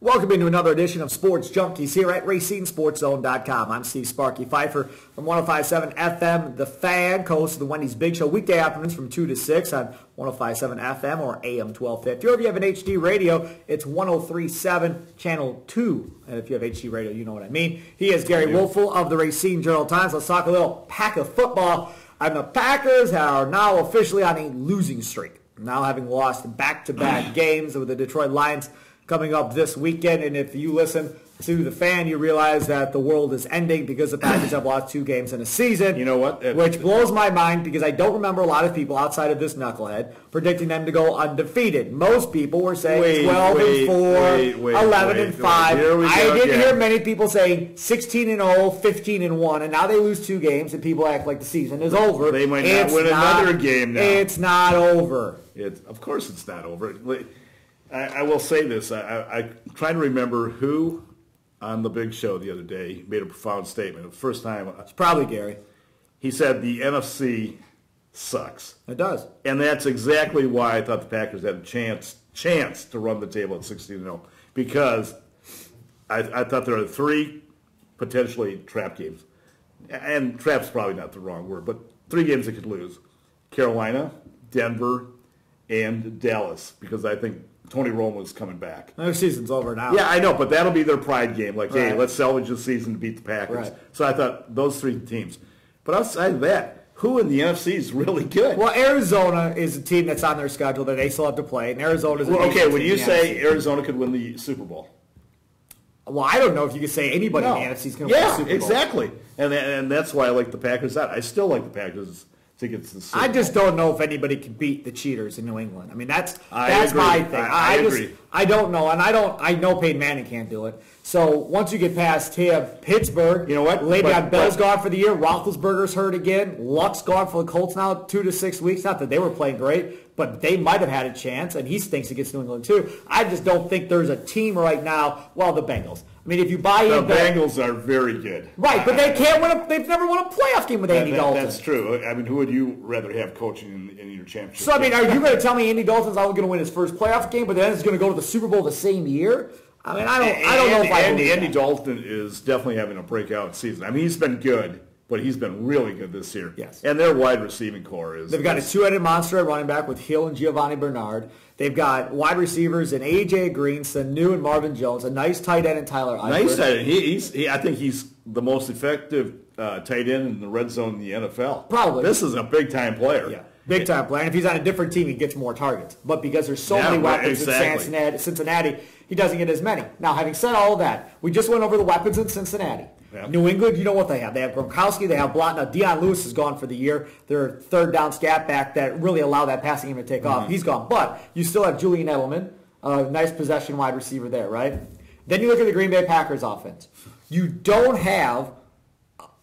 Welcome into another edition of Sports Junkies here at RacineSportsZone.com. I'm Steve Sparky Fifer from 105.7 FM, The Fan, co-host of the Wendy's Big Show, weekday afternoons from 2 to 6 on 105.7 FM or AM 1250. Or if you have an HD radio, it's 103.7 Channel 2. And if you have HD radio, you know what I mean. He is Gery Woelfel of the Racine Journal-Times. Let's talk a little pack of football. And the Packers are now officially on a losing streak, now having lost back-to-back games with the Detroit Lions coming up this weekend. And if you listen to The Fan, you realize that the world is ending because the Packers have lost 2 games in a season. You know what? Which blows my mind because I don't remember a lot of people outside of this knucklehead predicting them to go undefeated. Most people were saying 12-4, 11-5. I didn't hear many people saying 16-0, 15-1, and now they lose 2 games and people act like the season is over. They might not win another game now. It's not over. Of course it's not over. I will say this. I try to remember who on the Big Show the other day made a profound statement. The first time. It's probably Gery. He said the NFC sucks. It does. And that's exactly why I thought the Packers had a chance to run the table at 16-0. Because I thought there are 3 potentially trap games. And trap's probably not the wrong word, but 3 games they could lose. Carolina, Denver, and Dallas. Because I think Tony Romo's coming back. Their season's over now. Yeah, I know, but that'll be their pride game. Like, hey, let's salvage the season to beat the Packers. Right. So I thought those 3 teams. But outside of that, who in the NFC is really good? Well, Arizona is a team that's on their schedule that they still have to play, and Arizona's okay, when you say Arizona could win the Super Bowl. Well, I don't know if you could say anybody in the NFC is going to win the Super Bowl. Yeah, exactly. And that's why I like the Packers out. I still like the Packers. I just don't know if anybody can beat the cheaters in New England. I mean, that's my thing. I agree. I don't know, and I know Peyton Manning can't do it. So once you get past him, Pittsburgh, you know what? Le'Veon Bell's gone for the year. Roethlisberger's hurt again. Luck's gone for the Colts now 2 to 6 weeks. Not that they were playing great, but they might have had a chance, and he stinks against New England too. I just don't think there's a team right now. Well, the Bengals. I mean, if you buy in, the Bengals are very good, right? But they can't win. They've never won a playoff game with Andy Dalton. That's true. I mean, who would you rather have coaching in your championship? So I mean, are you going to tell me Andy Dalton's not going to win his first playoff game, but then he's going to go to the Super Bowl the same year? I mean, I don't know if Andy Dalton is definitely having a breakout season. I mean, he's been good, but he's been really good this year. Yes. And their wide receiving core is. They've got a 2-headed monster at running back with Hill and Giovanni Bernard. They've got wide receivers in A.J. Green, Sanu, and Marvin Jones. A nice tight end in Tyler Eifert. Nice tight end. I think he's the most effective tight end in the red zone in the NFL. Probably. This is a big-time player. Yeah, big-time player. And if he's on a different team, he gets more targets. But because there's so many weapons in Cincinnati, he doesn't get as many. Now, having said all of that, we just went over the weapons in Cincinnati. Yep. New England, you know what they have. They have Gronkowski, they have Blott. Now, Deion Lewis is gone for the year. Their third down scat back that really allowed that passing game to take off. He's gone. But you still have Julian Edelman, a nice possession wide receiver there, right? Then you look at the Green Bay Packers offense. You don't have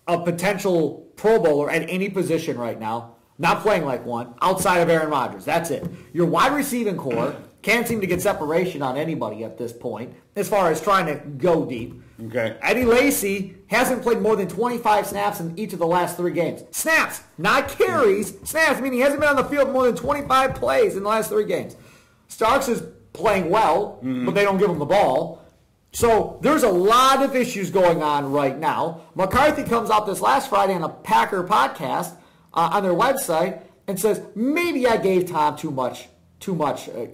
a potential Pro Bowler at any position right now, not playing like one, outside of Aaron Rodgers. That's it. Your wide receiving core can't seem to get separation on anybody at this point as far as trying to go deep. Okay. Eddie Lacy hasn't played more than 25 snaps in each of the last 3 games. Snaps, not carries. Snaps, meaning he hasn't been on the field more than 25 plays in the last 3 games. Starks is playing well, but they don't give him the ball. So there's a lot of issues going on right now. McCarthy comes out this last Friday on a Packer podcast on their website and says, maybe I gave Tom too much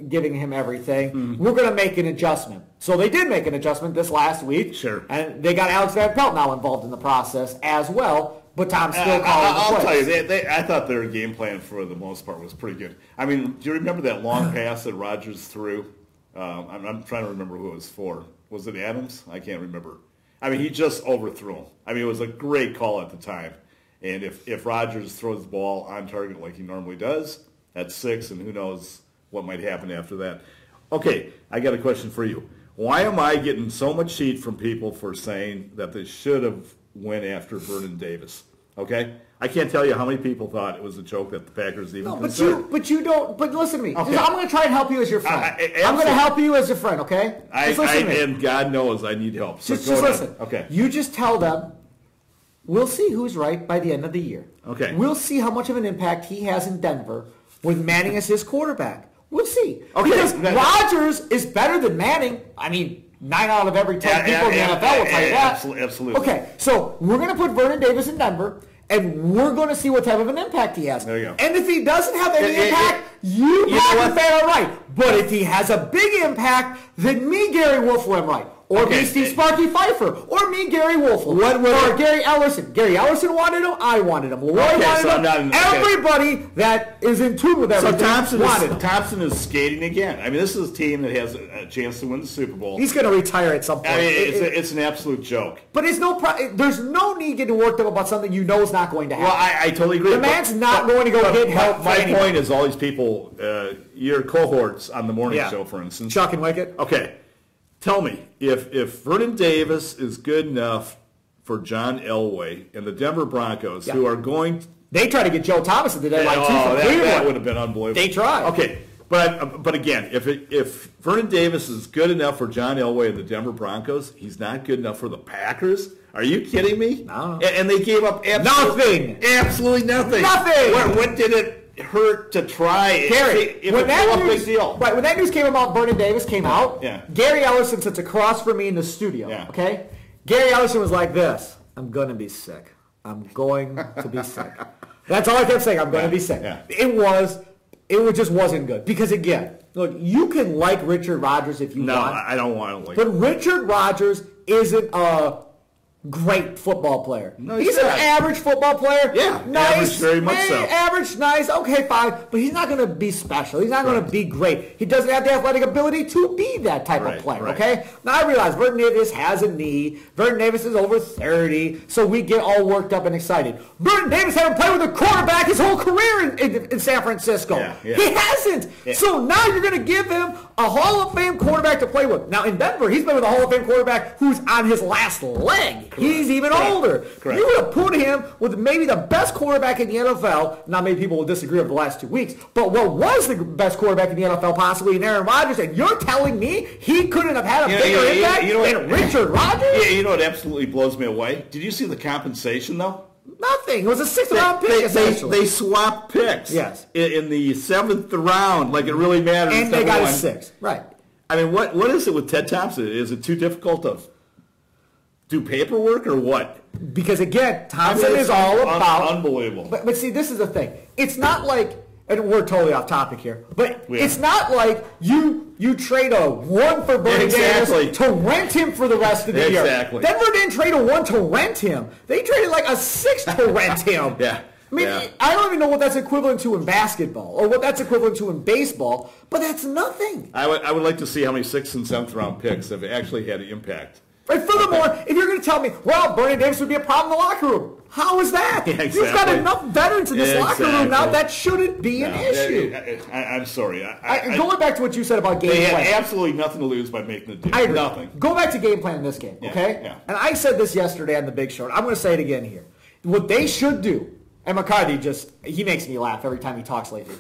giving him everything. We're going to make an adjustment. So they did make an adjustment this last week. Sure. And they got Alex Van Pelt now involved in the process as well. But Tom's still calling I'll tell you, I thought their game plan for the most part was pretty good. I mean, do you remember that long pass that Rodgers threw? I'm trying to remember who it was for. Was it Adams? I can't remember. I mean, he just overthrew him. I mean, it was a great call at the time. And if Rodgers throws the ball on target like he normally does, that's 6, and who knows what might happen after that. Okay, I got a question for you. Why am I getting so much heat from people for saying that they should have went after Vernon Davis? Okay? I can't tell you how many people thought it was a joke that the Packers even considered. But you don't. But listen to me. Okay. I'm going to try and help you as your friend. I'm going to help you as your friend, okay? Just listen to me. And God knows I need help. So just listen. Okay. You just tell them, we'll see who's right by the end of the year. Okay. We'll see how much of an impact he has in Denver with Manning as his quarterback. We'll see. Okay. Because Rodgers is better than Manning. I mean, 9 out of every 10 people in the NFL will tell you that. Absolutely. Okay, so we're going to put Vernon Davis in Denver, and we're going to see what type of an impact he has. There you go. And if he doesn't have any impact, you Packer fan are right. But if he has a big impact, then me, Gery Woelfel, am right. Or me, Steve Sparky Fifer. Or me, Gery Woelfel. Or Gary Ellerson. Gary Ellerson wanted him. I wanted him. Roy wanted him. Everybody that is in tune with everything wanted him. Thompson is skating again. I mean, this is a team that has a chance to win the Super Bowl. He's going to retire at some point. I mean, it's an absolute joke. But there's no need getting worked up about something you know is not going to happen. Well, I totally agree. The man's not going to go get help. My point is all these people, your cohorts on the morning show, for instance. Chuck and Wicket. Okay. Tell me, if Vernon Davis is good enough for John Elway and the Denver Broncos, who are going... They try to get Joe Thomas at the deadline, too. That would have been unbelievable. They tried. Okay, but again, if Vernon Davis is good enough for John Elway and the Denver Broncos, he's not good enough for the Packers? Are you kidding me? No. And they gave up nothing. Absolutely nothing. Nothing. What did it hurt to try? Gary, when that news came about, Vernon Davis came out. Yeah. Gary Ellerson sits across from me in the studio. Yeah. Okay. Gary Ellerson was like this: "I'm gonna be sick. I'm going to be sick." That's all I kept saying. I'm going to be sick. Yeah. It just wasn't good because again, look, you can like Richard Rodgers if you want. No, I don't want to like. But Richard Rodgers isn't a great football player. No, he's an average football player. Yeah, nice, average, very much so. Average, nice, okay, fine. But he's not going to be special. He's not going to be great. He doesn't have the athletic ability to be that type of player, okay? Now, I realize Vernon Davis has a knee. Vernon Davis is over 30, so we get all worked up and excited. Vernon Davis hasn't played with a quarterback his whole career in San Francisco. Yeah. He hasn't. Yeah. So now you're going to give him a Hall of Fame quarterback to play with. Now, in Denver, he's been with a Hall of Fame quarterback who's on his last leg. Correct. He's even older. Correct. You would have put him with maybe the best quarterback in the NFL. Now, maybe people will disagree over the last 2 weeks, but what was the best quarterback in the NFL possibly in Aaron Rodgers, and you're telling me he couldn't have had a bigger impact than Richard Rodgers? Yeah, you know what absolutely blows me away? Did you see the compensation, though? Nothing. It was a 6th-round pick, essentially. They swapped picks. Yes. In the 7th round, like it really matters. And they got a 6th. Right. I mean, what is it with Ted Thompson? Is it too difficult to do paperwork or what? Because, again, Thompson is all about... Unbelievable. But see, this is the thing. It's not like... And we're totally off topic here. But it's not like you trade a 1 for Vernon Davis to rent him for the rest of the year. Exactly. Denver didn't trade a 1 to rent him. They traded like a 6 to rent him. Yeah. I mean, I don't even know what that's equivalent to in basketball or what that's equivalent to in baseball, but that's nothing. I would like to see how many 6th and 7th round picks have actually had an impact. Right. Furthermore, if you're going to tell me, well, Vernon Davis would be a problem in the locker room, how is that? Yeah, exactly. You've got enough veterans in this locker room now. That shouldn't be an issue. I'm sorry. Going back to what you said about game plan. They had absolutely nothing to lose by making the deal. I agree. Nothing. Go back to game plan in this game, okay? Yeah. And I said this yesterday on the Big Show. I'm going to say it again here. What they should do, and McCarthy he makes me laugh every time he talks lately.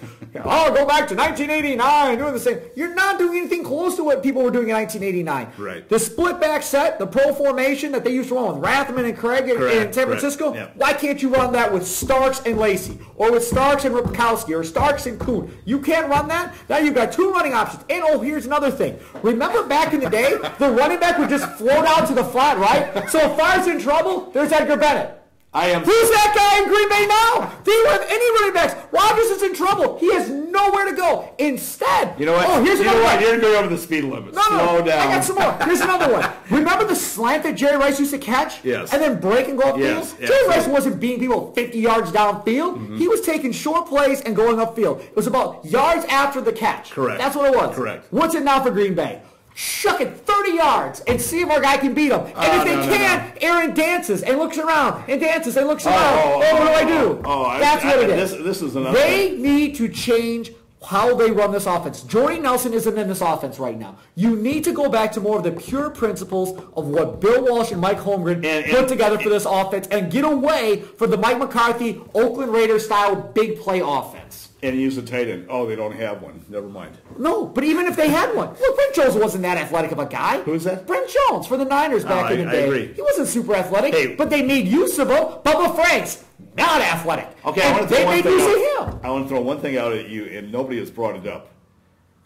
Oh, go back to 1989, doing the same. You're not doing anything close to what people were doing in 1989. Right. The split back set, the pro formation that they used to run with Rathman and Craig in San Francisco, why can't you run that with Starks and Lacey? Or with Starks and Ripkowski, or Starks and Kuhn? You can't run that? Now you've got 2 running options. And here's another thing. Remember back in the day, the running back would just float out to the flat, right? So if Fire's in trouble, there's Edgar Bennett. Who's that guy in Green Bay now? Do you have any running backs? Rodgers is in trouble. He has nowhere to go. Instead, you know what? Here's another one. You're going over the speed limit. Slow down. I got some more. Here's another one. Remember the slant that Jerry Rice used to catch? Yes. And then break and go upfield? Yes. Jerry Rice wasn't beating people 50 yards downfield. Mm-hmm. He was taking short plays and going upfield. It was about yards after the catch. Correct. That's what it was. Correct. What's it now for Green Bay? Shuck it 30 yards and see if our guy can beat him. And if they can't, Aaron dances and looks around and dances and looks around. What do I do? That's what it is. This is another They need to change how they run this offense. Jordy Nelson isn't in this offense right now. You need to go back to more of the pure principles of what Bill Walsh and Mike Holmgren put together for this offense and get away from the Mike McCarthy, Oakland Raiders style big play offense. And use a tight end. Oh, they don't have one. Never mind. No, but even if they had one. Look, Brent Jones wasn't that athletic of a guy. Who's that? Brent Jones for the Niners back in the day. I agree. He wasn't super athletic, but they made use of him. Bubba Franks, not athletic. Okay, I want to throw one thing out at you, and nobody has brought it up.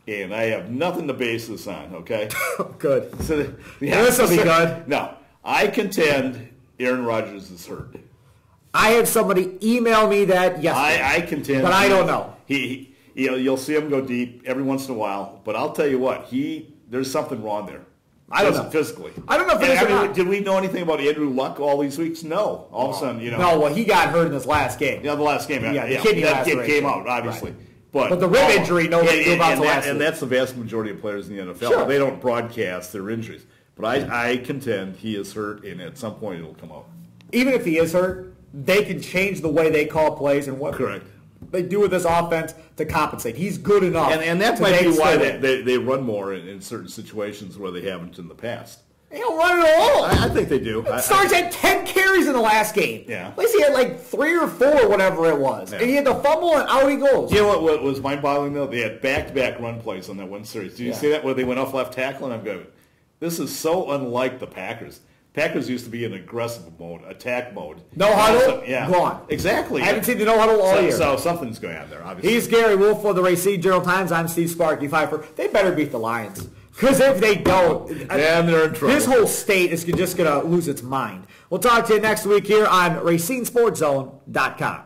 and I have nothing to base this on, okay? Good. So, this will be good. No, I contend Aaron Rodgers is hurt. I had somebody email me that yesterday. I contend. But I don't know. You'll see him go deep every once in a while, but I'll tell you what, there's something wrong there. I don't know. Physically. I don't know if it is or not. Did we know anything about Andrew Luck all these weeks? No. All of a sudden, No, well, he got hurt in this last game. Yeah, the last game. Yeah, that kid came out, obviously. Right. But the rib injury, nobody knew about the last week. And that's the vast majority of players in the NFL. Sure. They don't broadcast their injuries. But I contend he is hurt, and at some point it'll come out. Even if he is hurt, they can change the way they call plays and what they do with this offense to compensate. He's good enough. And that might be why they run more in certain situations where they haven't in the past. They don't run it all. I think they do. Starks had 10 carries in the last game. Yeah. At least he had like 3 or 4, whatever it was. Yeah. And he had to fumble, and out he goes. You know what was mind-boggling, though? They had back-to-back run plays on that one series. Did you see that where they went off left tackle? And I'm going, this is so unlike the Packers. Packers used to be in aggressive mode, attack mode. No huddle? Yeah. Gone. Exactly. I haven't seen the no huddle all year. So something's going on there, obviously. He's Gery Woelfel of the Racine Journal-Times. I'm Steve Sparky Fifer. They better beat the Lions. Because if they don't, then they're in trouble. This whole state is just going to lose its mind. We'll talk to you next week here on RacineSportsZone.com.